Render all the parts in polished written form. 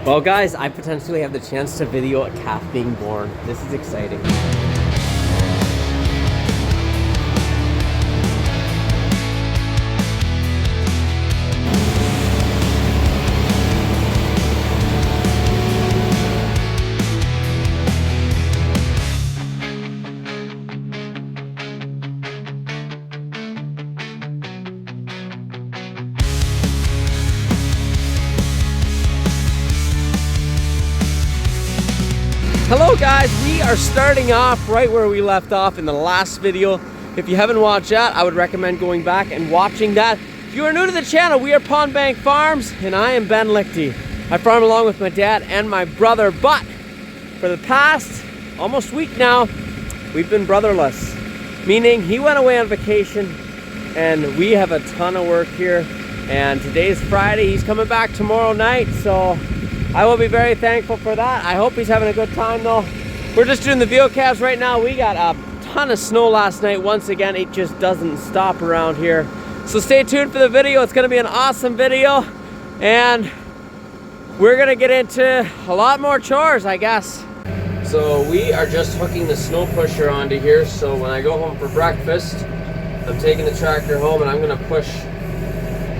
Well guys, I potentially have the chance to video a calf being born. This is exciting. Hello guys, we are starting off right where we left off in the last video. If you haven't watched that, I would recommend going back and watching that. If you are new to the channel, we are Pond Bank Farms and I am Ben Lichty. I farm along with my dad and my brother, but for the past almost week now, we've been brotherless. Meaning he went away on vacation and we have a ton of work here. And today's Friday, he's coming back tomorrow night, so I will be very thankful for that. I hope he's having a good time though. We're just doing the veal calves right now. We got a ton of snow last night. Once again, it just doesn't stop around here. So stay tuned for the video. It's gonna be an awesome video. And we're gonna get into a lot more chores, I guess. So we are just hooking the snow pusher onto here. So when I go home for breakfast, I'm taking the tractor home and I'm gonna push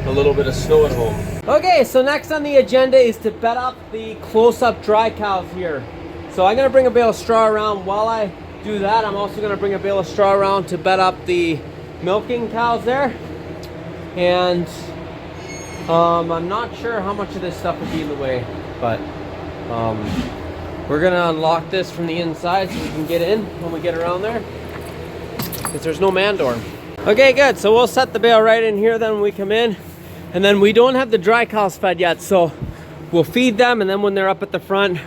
a little bit of snow at home. Okay, so next on the agenda is to bed up the close-up dry cows here. So I'm gonna bring a bale of straw around. While I do that, I'm also gonna bring a bale of straw around to bed up the milking cows there. And I'm not sure how much of this stuff will be in the way, but we're gonna unlock this from the inside so we can get in when we get around there, because there's no man door. Okay, good, so we'll set the bale right in here then when we come in. And then we don't have the dry cows fed yet, so we'll feed them, and then when they're up at the front,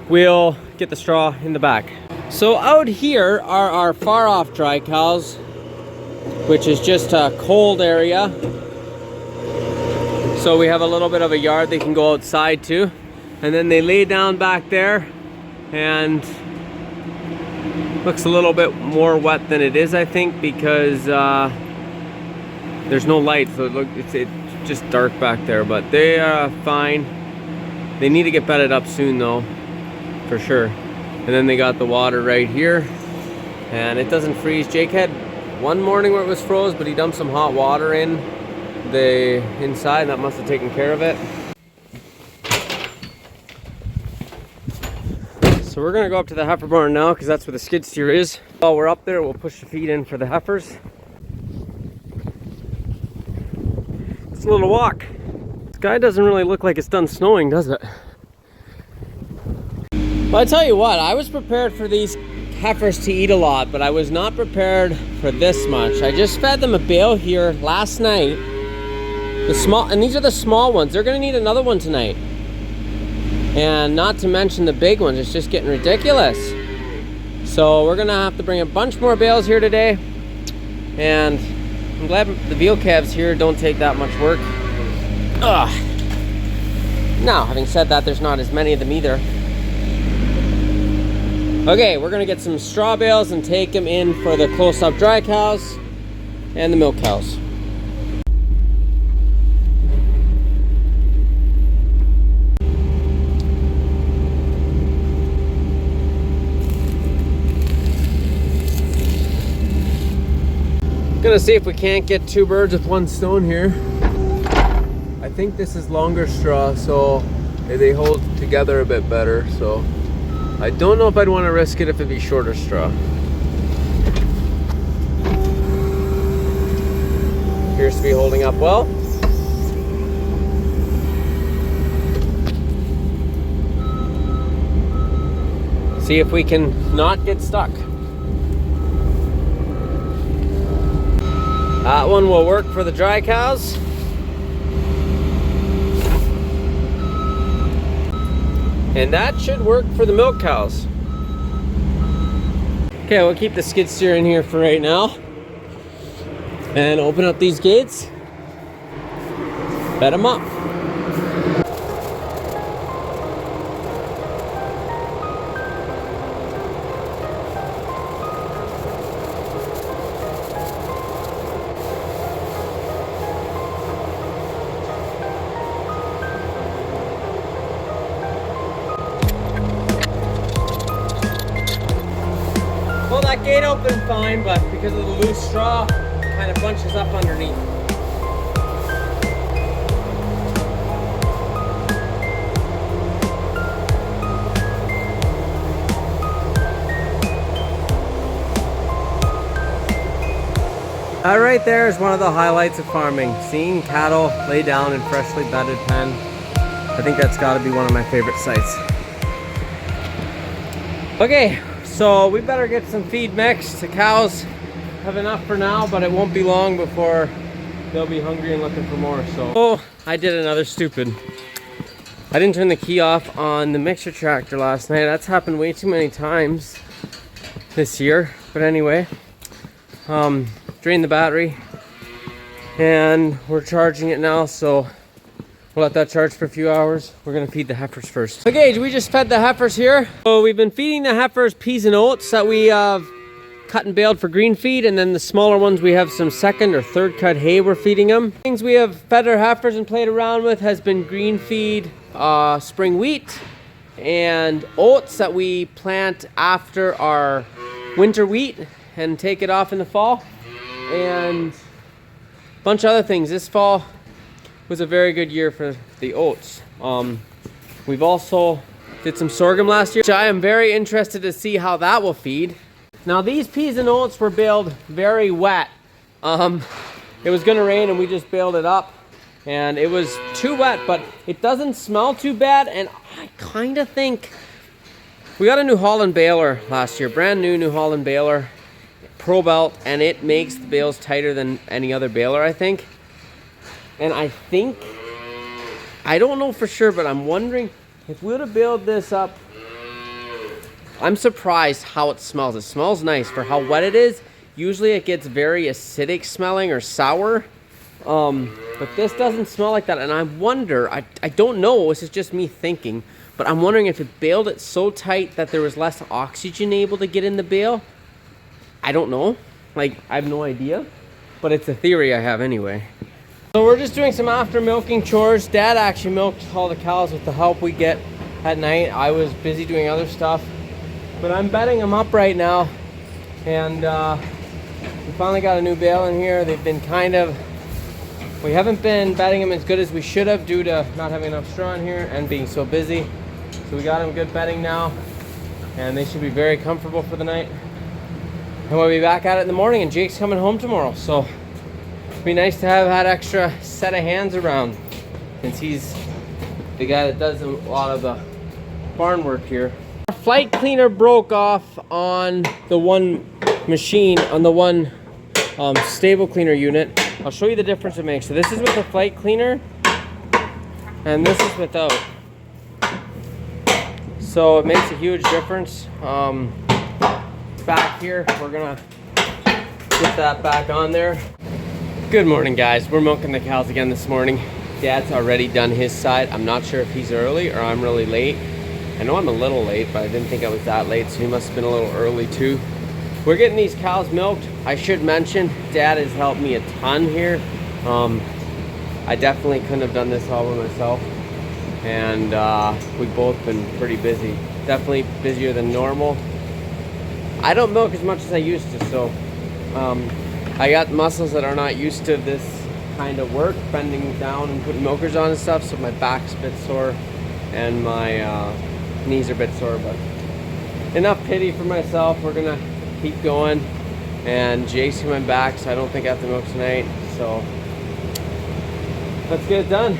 we'll get the straw in the back. So out here are our far off dry cows, which is just a cold area. So we have a little bit of a yard they can go outside to. And then they lay down back there, and looks a little bit more wet than it is, I think, because there's no light, so it's just dark back there, but they are fine. They need to get bedded up soon though, for sure. And then they got the water right here, and it doesn't freeze. Jake had one morning where it was froze, but he dumped some hot water in the inside, and that must have taken care of it. So we're gonna go up to the heifer barn now, because that's where the skid steer is. While we're up there, we'll push the feed in for the heifers. It's a little walk. The sky doesn't really look like it's done snowing, does it? Well, I tell you what, I was prepared for these heifers to eat a lot, but I was not prepared for this much. I just fed them a bale here last night. And these are the small ones. They're gonna need another one tonight. And not to mention the big ones. It's just getting ridiculous. So we're gonna have to bring a bunch more bales here today. And I'm glad the veal calves here don't take that much work. Ugh. Now, having said that, there's not as many of them either. Okay, we're gonna get some straw bales and take them in for the close-up dry cows and the milk cows. Gonna see if we can't get two birds with one stone here. I think this is longer straw, so they hold together a bit better. So I don't know if I'd want to risk it if it'd be shorter straw. Appears to be holding up well. See if we can not get stuck. That one will work for the dry cows. And that should work for the milk cows. Okay, we'll keep the skid steer in here for right now. And open up these gates. Bed them up. gate open fine, but because of the loose straw, it kind of bunches up underneath. That right there is one of the highlights of farming. Seeing cattle lay down in freshly bedded pen. I think that's got to be one of my favorite sights. Okay, so we better get some feed mixed. The cows have enough for now, but it won't be long before they'll be hungry and looking for more. So, oh, I did another stupid. I didn't turn the key off on the mixer tractor last night. That's happened way too many times this year. But anyway, drained the battery and we're charging it now, so we'll let that charge for a few hours. We're gonna feed the heifers first. Okay, we just fed the heifers here. So we've been feeding the heifers peas and oats that we cut and baled for green feed, and then the smaller ones we have some second or third cut hay we're feeding them. Things we have fed our heifers and played around with has been green feed, spring wheat, and oats that we plant after our winter wheat and take it off in the fall, and a bunch of other things. This fall was a very good year for the oats. We've also did some sorghum last year, which I am very interested to see how that will feed. Now these peas and oats were baled very wet. It was gonna rain and we just baled it up, and it was too wet, but it doesn't smell too bad. And I kind of think we got a New Holland baler last year, brand new New Holland baler, Pro Belt, and it makes the bales tighter than any other baler, I think. And I think, I don't know for sure, but I'm wondering if we would have baled this up. I'm surprised how it smells. It smells nice for how wet it is. Usually it gets very acidic smelling or sour, but this doesn't smell like that. And I wonder, I don't know, this is just me thinking, but I'm wondering if it baled it so tight that there was less oxygen able to get in the bale. I don't know, like, I have no idea, but it's a theory I have anyway. So we're just doing some after milking chores. Dad actually milked all the cows with the help we get at night. I was busy doing other stuff, but I'm bedding them up right now, and we finally got a new bale in here. They've been we haven't been bedding them as good as we should have due to not having enough straw in here and being so busy. So we got them good bedding now, and they should be very comfortable for the night. And we'll be back at it in the morning, and Jake's coming home tomorrow, so it'd be nice to have that extra set of hands around, since he's the guy that does a lot of the barn work here. Our flight cleaner broke off on the one machine, on the one stable cleaner unit. I'll show you the difference it makes. So this is with the flight cleaner, and this is without. So it makes a huge difference. Back here, we're gonna get that back on there. Good morning, guys. We're milking the cows again this morning. Dad's already done his side. I'm not sure if he's early or I'm really late. I know I'm a little late, but I didn't think I was that late, so he must have been a little early too. We're getting these cows milked. I should mention, Dad has helped me a ton here. I definitely couldn't have done this all by myself, and we've both been pretty busy. Definitely busier than normal. I don't milk as much as I used to, so I got muscles that are not used to this kind of work, bending down and putting milkers on and stuff, so my back's a bit sore and my knees are a bit sore, but enough pity for myself. We're gonna keep going, and Jake's coming back, so I don't think I have to milk tonight, so let's get it done.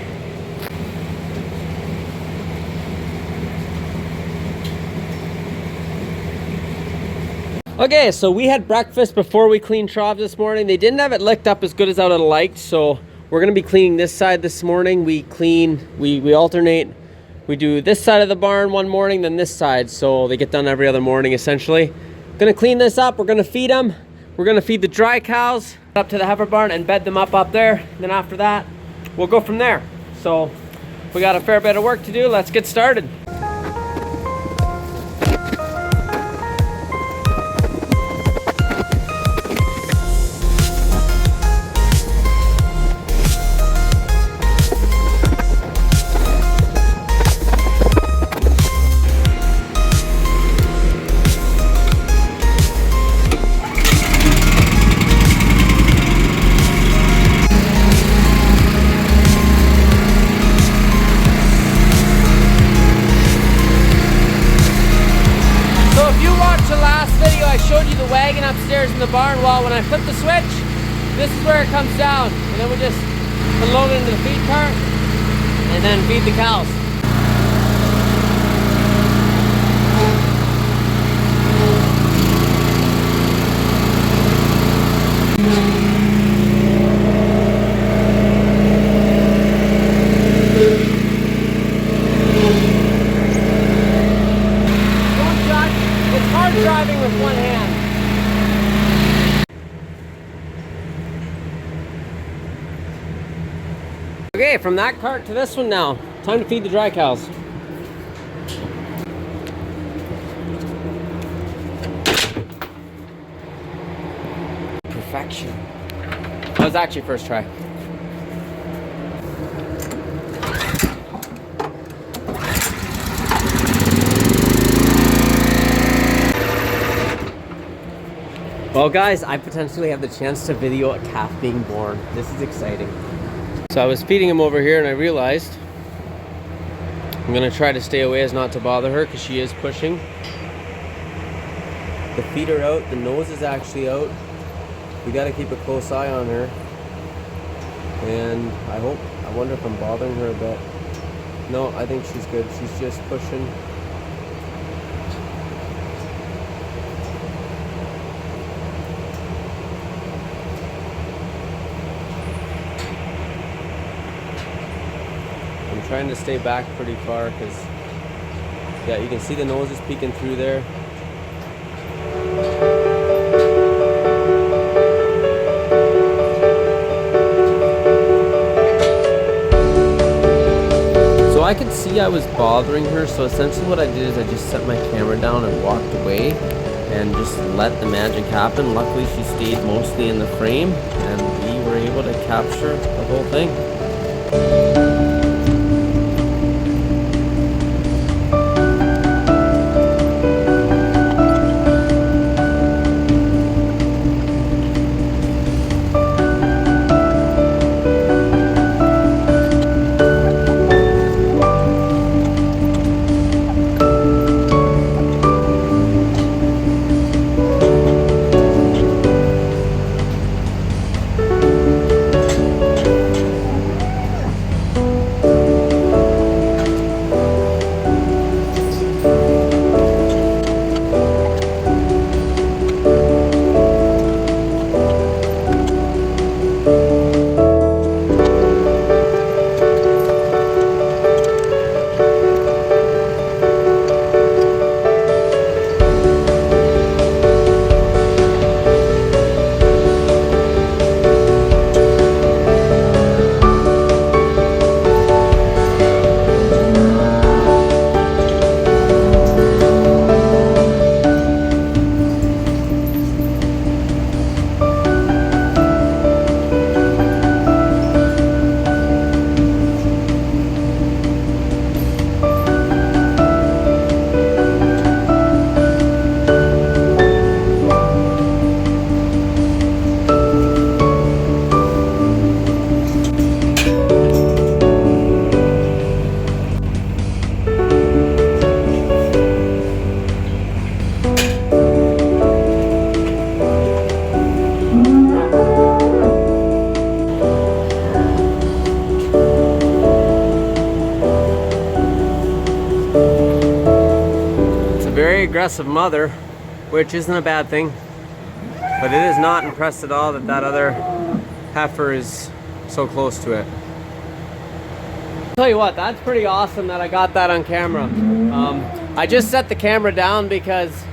Okay, so we had breakfast before we cleaned troughs this morning. They didn't have it licked up as good as I would have liked, so we're gonna be cleaning this side this morning. We alternate. We do this side of the barn one morning, then this side, so they get done every other morning essentially. Gonna clean this up, we're gonna feed them. We're gonna feed the dry cows up to the heifer barn and bed them up there. And then after that, we'll go from there. So we got a fair bit of work to do. Let's get started. in the barn. Well, when I flip the switch, this is where it comes down. And then we just unload it into the feed cart and then feed the cows. It's hard driving with one hand. Okay, from that cart to this one now. Time to feed the dry cows. Perfection. That was actually first try. Well guys, I potentially have the chance to video a calf being born. This is exciting. So I was feeding him over here and I realized I'm gonna try to stay away as not to bother her because she is pushing. The feet are out, the nose is actually out. We gotta keep a close eye on her. And I wonder if I'm bothering her a bit. No, I think she's good. She's just pushing. I'm trying to stay back pretty far because, yeah, you can see the nose is peeking through there. So I could see I was bothering her, so essentially what I did is I just set my camera down and walked away and just let the magic happen. Luckily she stayed mostly in the frame and we were able to capture the whole thing. Aggressive mother, which isn't a bad thing, but it is not impressed at all that that other heifer is so close to it. I'll tell you what, that's pretty awesome that I got that on camera. I just set the camera down because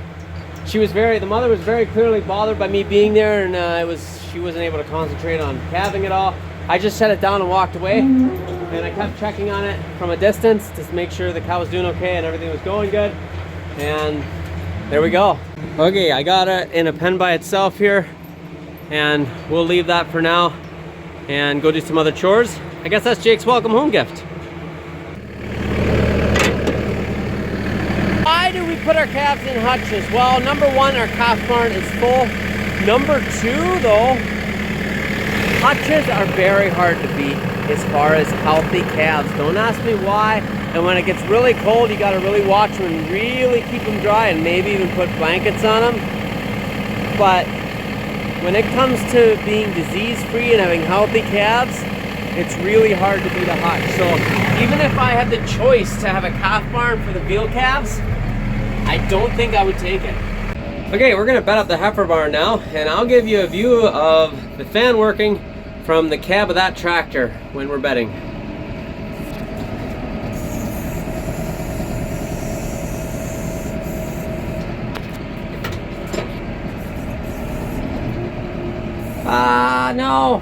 the mother was very clearly bothered by me being there, and she wasn't able to concentrate on calving at all. I just set it down and walked away, and I kept checking on it from a distance to make sure the cow was doing okay and everything was going good. And there we go. Okay, I got it in a pen by itself here, and we'll leave that for now and go do some other chores. I guess that's Jake's welcome home gift. Why do we put our calves in hutches? Well, number one, our calf barn is full. Number two, though, hutches are very hard to beat as far as healthy calves. Don't ask me why. And when it gets really cold, you gotta really watch them and really keep them dry and maybe even put blankets on them. But when it comes to being disease-free and having healthy calves, it's really hard to beat a hutch. So even if I had the choice to have a calf barn for the veal calves, I don't think I would take it. Okay, we're gonna bed up the heifer barn now, and I'll give you a view of the fan working from the cab of that tractor when we're bedding.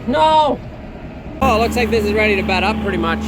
No. Oh, it looks like this is ready to bed up pretty much.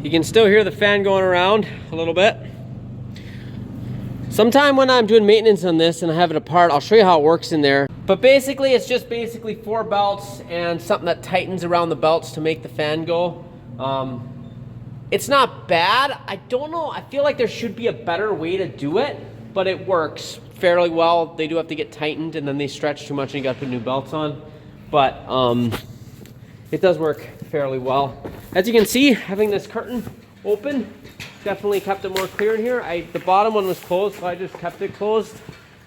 You can still hear the fan going around a little bit. Sometime when I'm doing maintenance on this and I have it apart, I'll show you how it works in there. But basically, it's just basically 4 belts and something that tightens around the belts to make the fan go. It's not bad. I don't know. I feel like there should be a better way to do it, but it works fairly well. They do have to get tightened, and then they stretch too much and you got to put new belts on. But it does work fairly well. As you can see, having this curtain open definitely kept it more clear in here. The bottom one was closed, so I just kept it closed.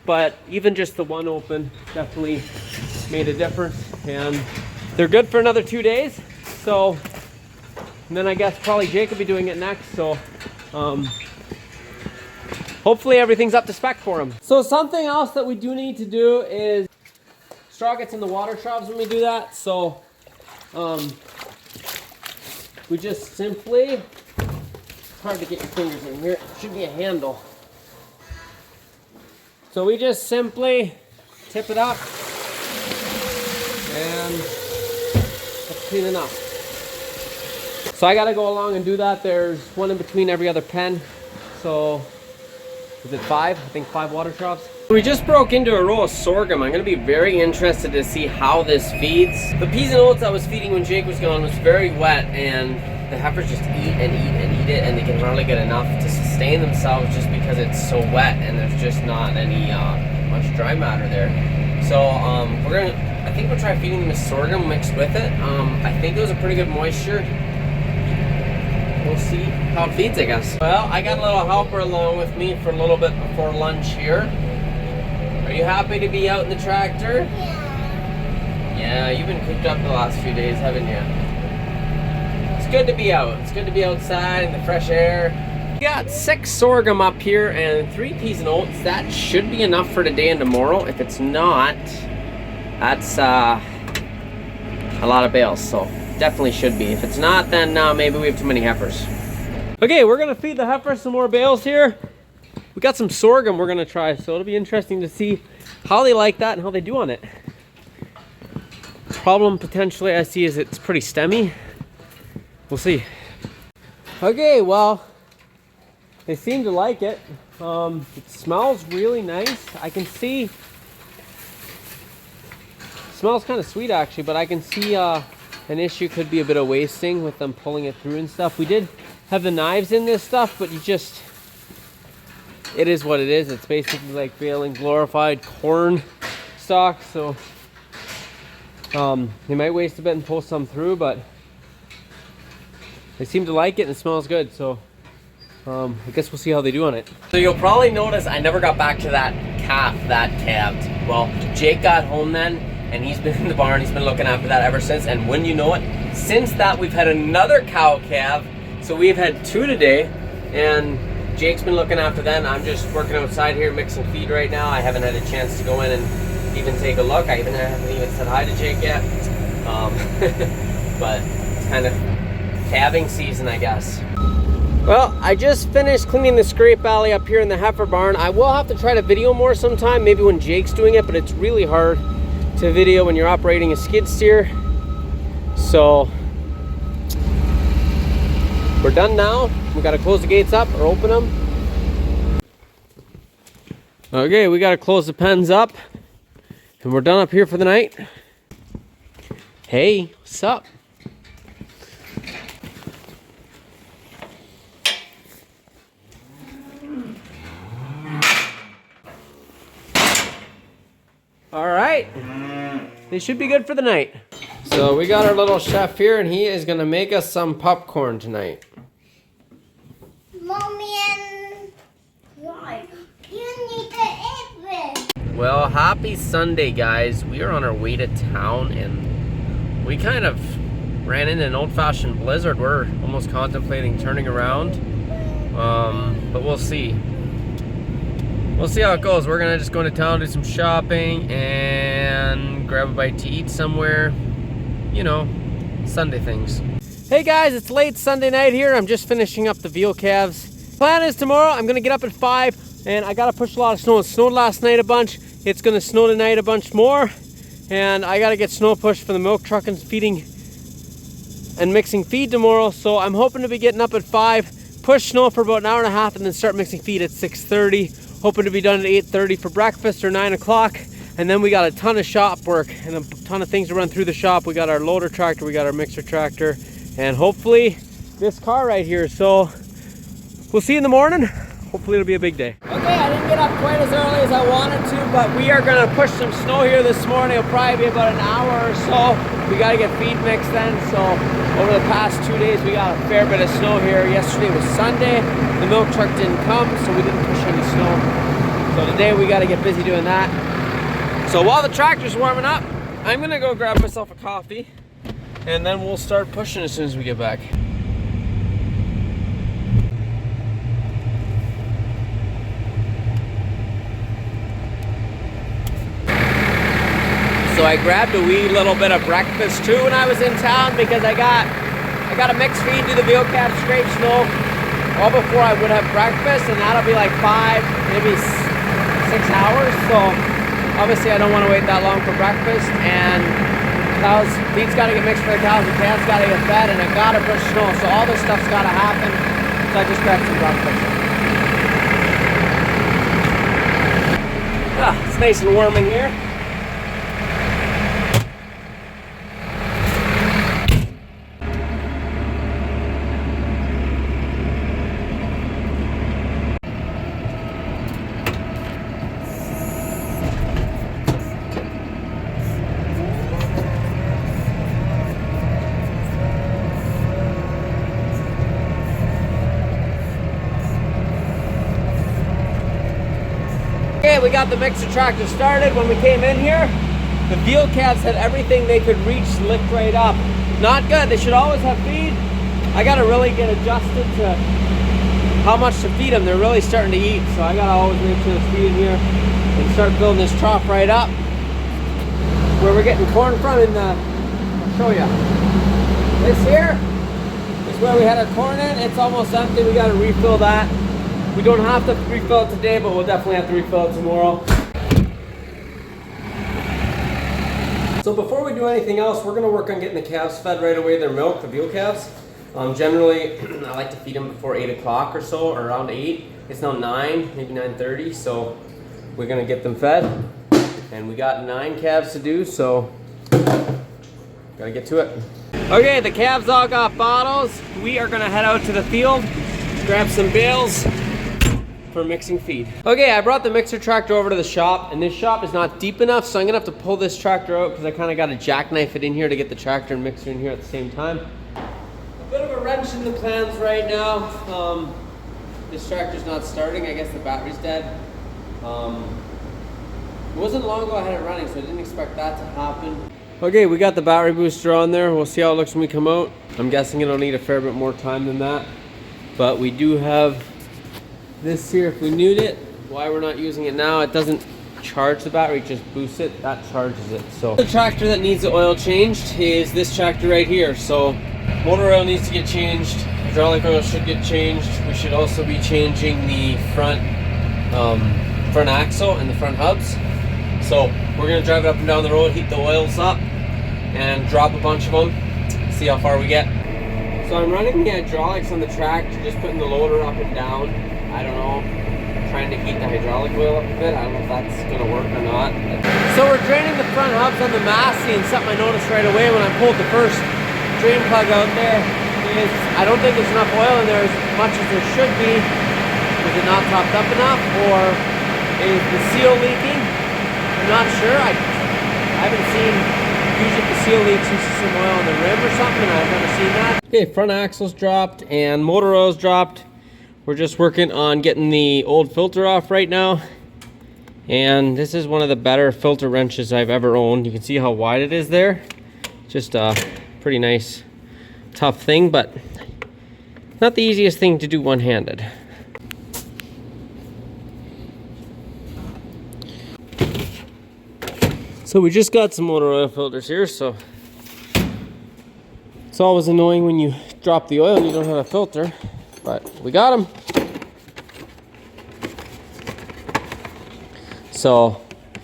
But even just the one open definitely made a difference. And they're good for another 2 days. So, and then I guess probably Jake will be doing it next. So, hopefully everything's up to spec for him. So something else that we do need to do is straw gets in the water troughs when we do that. So, we just simply, it's hard to get your fingers in here, it should be a handle. So we just simply tip it up and that's clean enough. So I gotta go along and do that. There's one in between every other pen. So, is it 5? I think 5 water troughs. We just broke into a row of sorghum. I'm gonna be very interested to see how this feeds. The peas and oats I was feeding when Jake was gone was very wet, and the heifers just eat and eat and eat it, and they can hardly get enough to sustain themselves just because it's so wet and there's just not any much dry matter there. So I think we'll try feeding them with sorghum mixed with it. I think it was a pretty good moisture. We'll see how it feeds, I guess. Well, I got a little helper along with me for a little bit before lunch here. Are you happy to be out in the tractor? Yeah. Yeah, you've been cooped up the last few days, haven't you? It's good to be out. It's good to be outside in the fresh air. We got 6 sorghum up here and 3 peas and oats. That should be enough for today and tomorrow. If it's not, that's a lot of bales, so definitely should be. If it's not, then maybe we have too many heifers. Okay, we're gonna feed the heifers some more bales here. We got some sorghum we're gonna try, so it'll be interesting to see how they like that and how they do on it. Problem potentially I see is it's pretty stemmy. We'll see. Okay, well, they seem to like it. It smells really nice. I can see, it smells kind of sweet actually, but I can see an issue could be a bit of wasting with them pulling it through and stuff. We did have the knives in this stuff, but it is what it is. It's basically like baling glorified corn stalk. So they might waste a bit and pull some through, but they seem to like it and it smells good. So I guess we'll see how they do on it. So you'll probably notice I never got back to that calf that calved. Well, Jake got home then, and he's been in the barn. He's been looking after that ever since. And when you know it, since that we've had another cow calve. So we've had 2 today, and Jake's been looking after them. I'm just working outside here mixing feed right now. I haven't had a chance to go in and even take a look. I haven't even said hi to Jake yet. But it's kind of calving season, I guess. Well, I just finished cleaning the scrape alley up here in the heifer barn. I will have to try to video more sometime, maybe when Jake's doing it, but it's really hard to video when you're operating a skid steer. So we're done now. We gotta close the gates up or open them. Okay, we gotta close the pens up, and we're done up here for the night. Hey, what's up? All right, they should be good for the night. So we got our little chef here, and he is gonna make us some popcorn tonight. Mommy and Ryan, you need to eat this. Well, happy Sunday, guys. We are on our way to town, and we kind of ran into an old-fashioned blizzard. We're almost contemplating turning around, but we'll see. We'll see how it goes. We're gonna just go into town, do some shopping, and grab a bite to eat somewhere. You know, Sunday things. Hey guys, it's late Sunday night here. I'm just finishing up the veal calves. Plan is tomorrow I'm gonna get up at 5, and I gotta push a lot of snow. It snowed last night a bunch. It's gonna snow tonight a bunch more, and I gotta get snow pushed for the milk truck and feeding and mixing feed tomorrow. So I'm hoping to be getting up at 5, push snow for about an hour and a half, and then start mixing feed at 6:30. Hoping to be done at 8:30 for breakfast or 9 o'clock. And then we got a ton of shop work and a ton of things to run through the shop. We got our loader tractor, we got our mixer tractor, and hopefully this car right here. So we'll see you in the morning. Hopefully it'll be a big day. Okay, I didn't get up quite as early as I wanted to, but we are gonna push some snow here this morning. It'll probably be about an hour or so. We gotta get feed mixed then. So over the past 2 days, we got a fair bit of snow here. Yesterday was Sunday. The milk truck didn't come, so we didn't push any snow. So today we gotta get busy doing that. So while the tractor's warming up, I'm gonna go grab myself a coffee, and then we'll start pushing as soon as we get back. So I grabbed a wee little bit of breakfast too when I was in town, because I got a mixed feed to the veal calf, scrape snow all before I would have breakfast, and that'll be like 5, maybe 6 hours. So obviously I don't want to wait that long for breakfast, and cows, feed's got to get mixed for the cows, the calves got to get fed, and I got to push snow. So all this stuff's got to happen. So I just grabbed some breakfast. It's nice and warm in here. Okay, we got the mixer tractor started. When we came in here, the veal calves had everything they could reach licked right up. Not good. They should always have feed. I gotta really get adjusted to how much to feed them. They're really starting to eat, so I gotta always make sure there's feed in here and start filling this trough right up where we're getting corn from. In the, I'll show you. This here is where we had our corn in. It's almost empty. We gotta refill that. We don't have to refill it today, but we'll definitely have to refill it tomorrow. So before we do anything else, we're gonna work on getting the calves fed right away, their milk, the veal calves. Generally, I like to feed them before 8 o'clock or so, or around 8. It's now 9, maybe 9:30, so we're gonna get them fed. And we got 9 calves to do, so gotta get to it. Okay, the calves all got bottles. We are gonna head out to the field, grab some bales for mixing feed. Okay, I brought the mixer tractor over to the shop, and this shop is not deep enough, so I'm gonna have to pull this tractor out because I kind of got to jackknife it in here to get the tractor and mixer in here at the same time. A bit of a wrench in the plans right now. This tractor's not starting. I guess the battery's dead. It wasn't long ago I had it running, so I didn't expect that to happen. Okay, we got the battery booster on there. We'll see how it looks when we come out. I'm guessing it'll need a fair bit more time than that, but we do have this here if we need it. Why we're not using it now, it doesn't charge the battery, it just boosts it. That charges it. So the tractor that needs the oil changed is this tractor right here. So motor oil needs to get changed, hydraulic oil should get changed. We should also be changing the front axle and the front hubs. So we're gonna drive it up and down the road, heat the oils up, and drop a bunch of them, see how far we get. So I'm running the hydraulics on the tractor, just putting the loader up and down. I don't know, trying to heat the hydraulic oil up a bit. I don't know if that's gonna work or not. So we're draining the front hubs on the Massey, and something I noticed right away when I pulled the first drain plug out there is I don't think there's enough oil in there as much as there should be. Is it not topped up enough, or is the seal leaking? I'm not sure. I haven't seen, usually if the seal leaks you see some oil on the rim or something. I've never seen that. Okay, front axle's dropped and motor oil's dropped. We're just working on getting the old filter off right now. And this is one of the better filter wrenches I've ever owned. You can see how wide it is there. Just a pretty nice, tough thing, but not the easiest thing to do one-handed. So we just got some motor oil filters here, so it's always annoying when you drop the oil and you don't have a filter, but we got them. So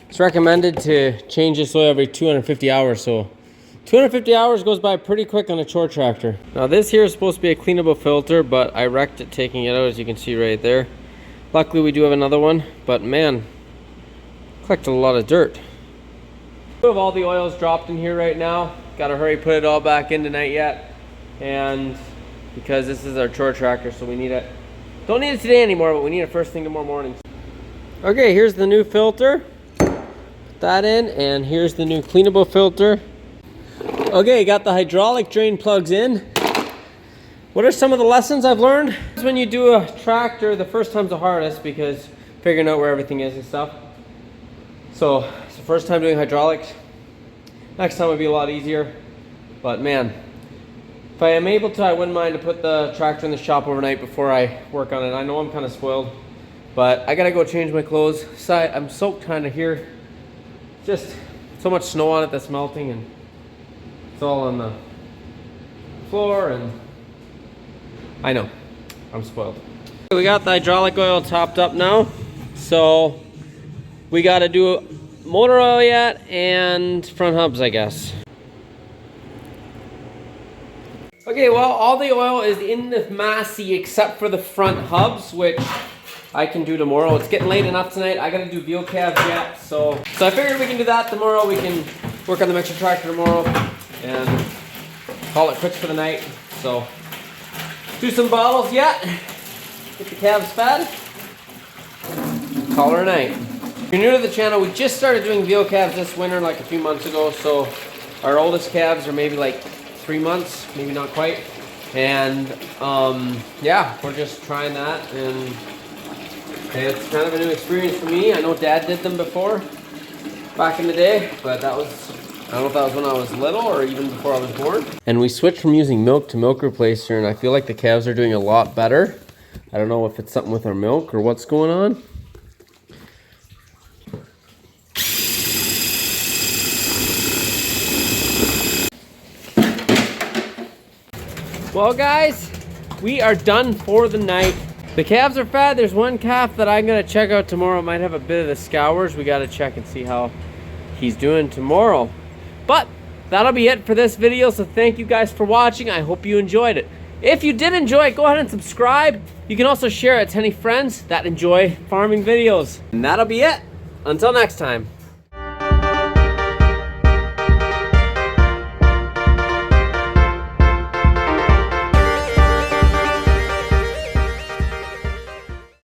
it's recommended to change this oil every 250 hours, so 250 hours goes by pretty quick on a chore tractor. Now this here is supposed to be a cleanable filter, but I wrecked it taking it out, as you can see right there. Luckily we do have another one, but man, collected a lot of dirt. We have all the oils dropped in here right now. Gotta hurry put it all back in tonight yet. And because this is our chore tractor, so we need it. Don't need it today anymore, but we need it first thing tomorrow morning. Okay, here's the new filter. Put that in, and here's the new cleanable filter. Okay, got the hydraulic drain plugs in. What are some of the lessons I've learned? When you do a tractor, the first time's the hardest because figuring out where everything is and stuff. So it's the first time doing hydraulics. Next time would be a lot easier. But man, if I am able to, I wouldn't mind to put the tractor in the shop overnight before I work on it. I know I'm kind of spoiled, but I gotta go change my clothes. I'm soaked kind of here. Just so much snow on it that's melting, and it's all on the floor, and I know, I'm spoiled. We got the hydraulic oil topped up now, so we got to do motor oil yet and front hubs, I guess. Okay, well, all the oil is in the Massey except for the front hubs, which I can do tomorrow. It's getting late enough tonight. I got to do veal calves yet, so I figured we can do that tomorrow. We can work on the mixer tractor tomorrow and call it quits for the night. So do some bottles yet, get the calves fed, call her a night. If you're new to the channel, we just started doing veal calves this winter, like a few months ago. So our oldest calves are maybe like 3 months, maybe not quite. And yeah, we're just trying that, and it's kind of a new experience for me. I know Dad did them before, back in the day, but that was, I don't know if that was when I was little or even before I was born. And we switched from using milk to milk replacer, and I feel like the calves are doing a lot better. I don't know if it's something with our milk or what's going on. Well guys, we are done for the night. The calves are fed. There's one calf that I'm gonna check out tomorrow. Might have a bit of the scours. We gotta check and see how he's doing tomorrow. But that'll be it for this video. So thank you guys for watching. I hope you enjoyed it. If you did enjoy it, go ahead and subscribe. You can also share it to any friends that enjoy farming videos. And that'll be it. Until next time.